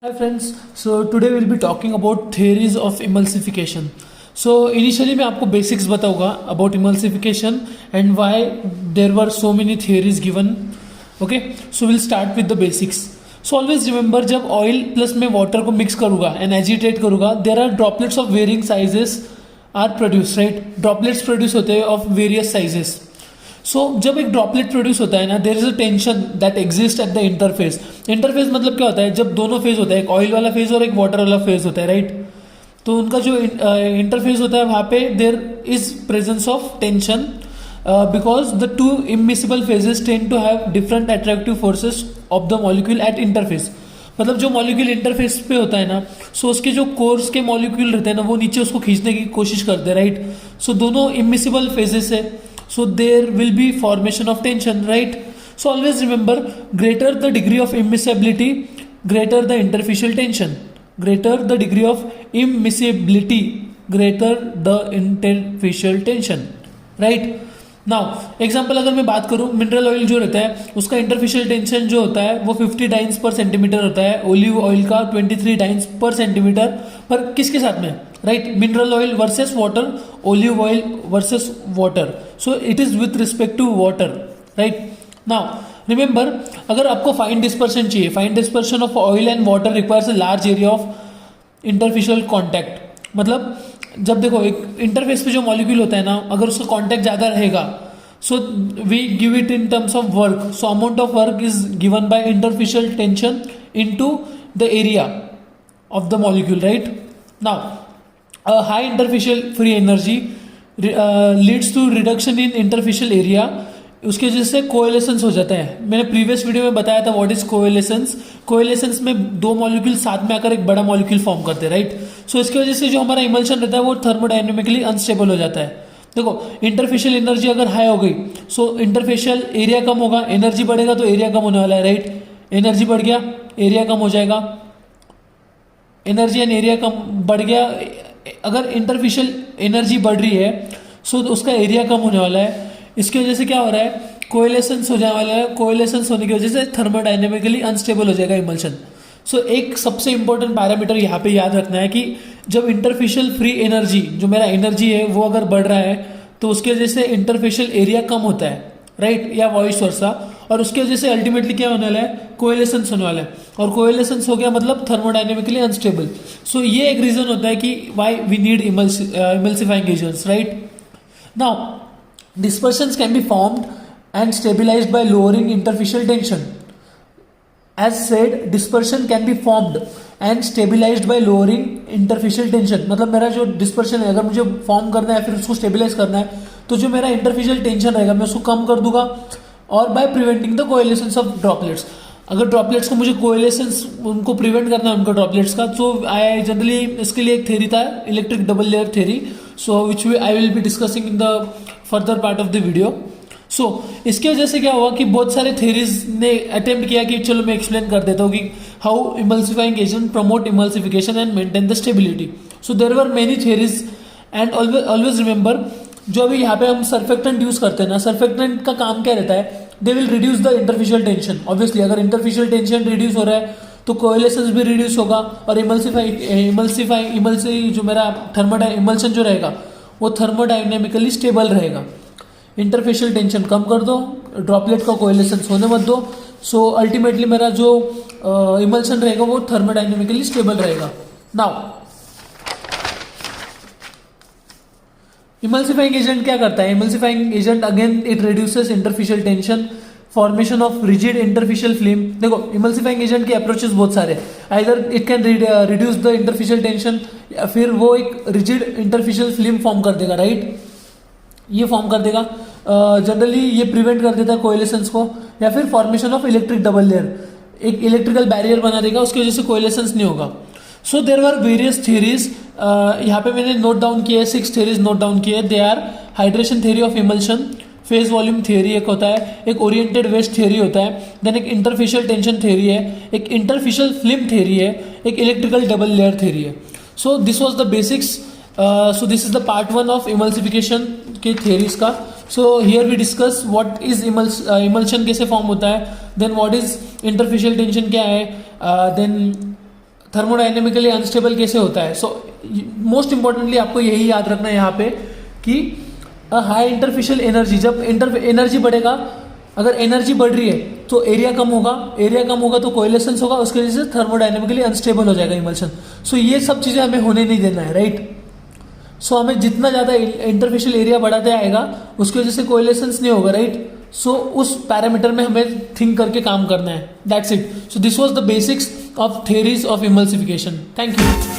Hi friends, so today we'll be talking about theories of emulsification. So initially मैं आपको basics बताऊंगा about emulsification and why there were so many theories given. Okay, so we'll start with the basics. So always remember जब oil plus में water को mix करूँगा and agitate करूँगा, there are droplets of varying sizes are produced, right? Droplets produce होते हैं of various sizes. सो जब एक droplet produce होता है ना, there is a tension that exist at the interface. Interface मतलब क्या होता है? जब दोनों फेज होता है, एक ऑयल वाला फेज और एक वाटर वाला फेज होता है, राइट? तो उनका जो इंटरफेस होता है वहाँ पे there is presence of tension because the two immiscible phases tend to have different attractive forces of the molecule at interface. मतलब जो मॉलिक्यूल इंटरफेस पे होता है ना, सो उसके जो कोर्स के मॉलिक्यूल रहते हैं ना, वो नीचे उसको खींचने की कोशिश करते हैं, राइट? सो दोनों इमिसिबल फेजेस है, so there will be formation of tension, right? So always remember, greater the degree of immiscibility, greater the interfacial tension. Greater the degree of immiscibility, greater the interfacial tension, right? Now example अगर मैं बात करूँ, mineral oil जो रहता है उसका interfacial tension जो होता है वो 50 डाइन्स पर सेंटीमीटर होता है. ओलिव ऑयल का 23 डाइन्स पर सेंटीमीटर. पर किसके साथ में, right? Mineral oil versus water, olive oil versus water. So it is with respect to water, right? Now remember, अगर आपको फाइन डिस्पर्शन चाहिए, fine dispersion of oil and water requires a large area of interfacial contact. मतलब जब देखो एक interface पे जो molecule होता है ना, अगर उसका कॉन्टैक्ट ज़्यादा रहेगा, so we give it in terms of work. So amount of work is given by interfacial tension into the area of the molecule, right? Now a high interfacial free energy leads to reduction in interfacial area. उसके वजह से कोएलेसेंस हो जाता है. मैंने previous video में बताया था व्हाट इज कोएलेसेंस. कोएलेसेंस में दो मॉलिक्यूल साथ में आकर एक बड़ा मॉलिक्यूल फॉर्म करते हैं, राइट? सो इसकी वजह से जो हमारा इमल्शन रहता है वो थर्मोडायनेमिकली अनस्टेबल हो जाता है. देखो इंटरफेशियल एनर्जी अगर हाई हो गई, सो इंटरफेशियल एरिया कम होगा, एनर्जी बढ़ेगा तो एरिया कम होने वाला है, राइट? एनर्जी बढ़ गया, एरिया कम हो जाएगा. एनर्जी एंड एरिया कम बढ़ गया. अगर इंटरफेशियल एनर्जी बढ़ रही है सो उसका एरिया कम होने वाला है. इसकी वजह से क्या हो रहा है? कोएलेसेंस हो जाने वाला है. कोएलेसेंस होने की वजह से थर्मोडायनेमिकली अनस्टेबल हो जाएगा इमल्शन. सो एक सबसे इंपॉर्टेंट पैरामीटर यहाँ पे याद रखना है कि जब इंटरफेशियल फ्री एनर्जी, जो मेरा एनर्जी है वो अगर बढ़ रहा है तो उसकी वजह से इंटरफेशियल एरिया कम होता है, राइट? या वॉइस वर्सा. और उसकी वजह से अल्टीमेटली क्या होने वाला है? कोएलेसेंस होने वाला है. और कोएलेसेंस हो गया मतलब थर्मोडायनेमिकली अनस्टेबल. सो ये एक रीजन होता है कि why we need emulsifying agents, right? Now dispersions can be formed and stabilized by lowering interfacial tension. As said, dispersion can be formed and stabilized by lowering interfacial tension. मतलब मेरा जो dispersion है, अगर मुझे form करना है फिर उसको स्टेबिलाइज करना है, तो जो मेरा इंटरफेशियल टेंशन रहेगा मैं उसको कम कर दूंगा. और by preventing the coalescence of droplets. अगर ड्रॉपलेट्स को मुझे कोएलेसेंस उनको प्रिवेंट करना है उनका ड्रॉपलेट्स का, तो आई जनरली इसके लिए एक थ्योरी था, electric double layer theory, so which I will be discussing in the further part of the video. So इसकी वजह से क्या हुआ कि बहुत सारे थ्योरीज ने अटेम्प्ट किया कि चलो मैं एक्सप्लेन कर देता हूँ कि how emulsifying agent promote emulsification and maintain the stability. So there were many theories and always remember, जो अभी यहाँ पे हम सर्फेक्टेंट यूज करते हैं ना, सर्फेक्टेंट का काम क्या रहता है? They will reduce the interfacial tension. Obviously अगर इंटरफेशियल टेंशन रिड्यूस हो रहा है तो कोएलेसेंस भी रिड्यूस होगा और इमल्सी जो मेरा इमल्शन जो रहेगा वो थर्मोडायनेमिकली स्टेबल रहेगा. इंटरफेशियल टेंशन कम कर दो, ड्रॉपलेट का कोएलेसेंस होने मत दो, सो अल्टीमेटली मेरा जो इमल्शन रहेगा वो थर्मोडायनेमिकली स्टेबल रहेगा. नाउ इमल्सिफाइंग एजेंट क्या करता है? Emulsifying agent again it reduces interfacial tension, formation of rigid interfacial film. देखो इमल्सिफाइंग एजेंट के अप्रोचेस बहुत सारे, either it can reduce the interfacial tension या फिर वो एक रिजिड इंटरफेशियल फिल्म फॉर्म कर देगा, राइट? ये फॉर्म कर देगा. जनरली ये प्रिवेंट कर देता है कोएलेसेंस को. या फिर formation of electric double layer, एक इलेक्ट्रिकल बैरियर बना देगा, उसकी वजह से कोएलेसेंस नहीं होगा. सो देर आर वेरियस थ्योरीज. यहाँ पे मैंने नोट डाउन किए 6 थ्योरीज नोट डाउन किए. They are hydration theory of emulsion, phase volume theory एक होता है, एक ओरिएंटेड वेस्ट थ्योरी होता है, देन एक इंटरफेशियल टेंशन थ्योरी है, एक इंटरफेशियल फिल्म थ्योरी है, एक इलेक्ट्रिकल डबल लेयर थ्योरी है. So this was the basics. So this is the part 1 of emulsification के थ्योरीज का. So here we discuss what is emulsion कैसे form होता है, then what is interfacial tension क्या है, देन थर्मोडाइनेमिकली अनस्टेबल कैसे होता है। सो मोस्ट इंपॉर्टेंटली आपको यही याद रखना है यहाँ पे कि हाई इंटरफेशियल एनर्जी, जब एनर्जी बढ़ेगा, अगर एनर्जी बढ़ रही है तो एरिया कम होगा, एरिया कम होगा तो कोएलेसेंस होगा, उसकी वजह से थर्मोडाइनेमिकली अनस्टेबल हो जाएगा इमल्शन। सो ये सब चीज़ें हमें होने नहीं देना है, राइट। सो हमें जितना ज़्यादा इंटरफेशियल एरिया बढ़ाते आएगा उसकी वजह से कोएलेसेंस नहीं होगा, राइट। सो उस पैरामीटर में हमें थिंक करके काम करना है, that's it. So this was the basics of theories of emulsification. Thank you.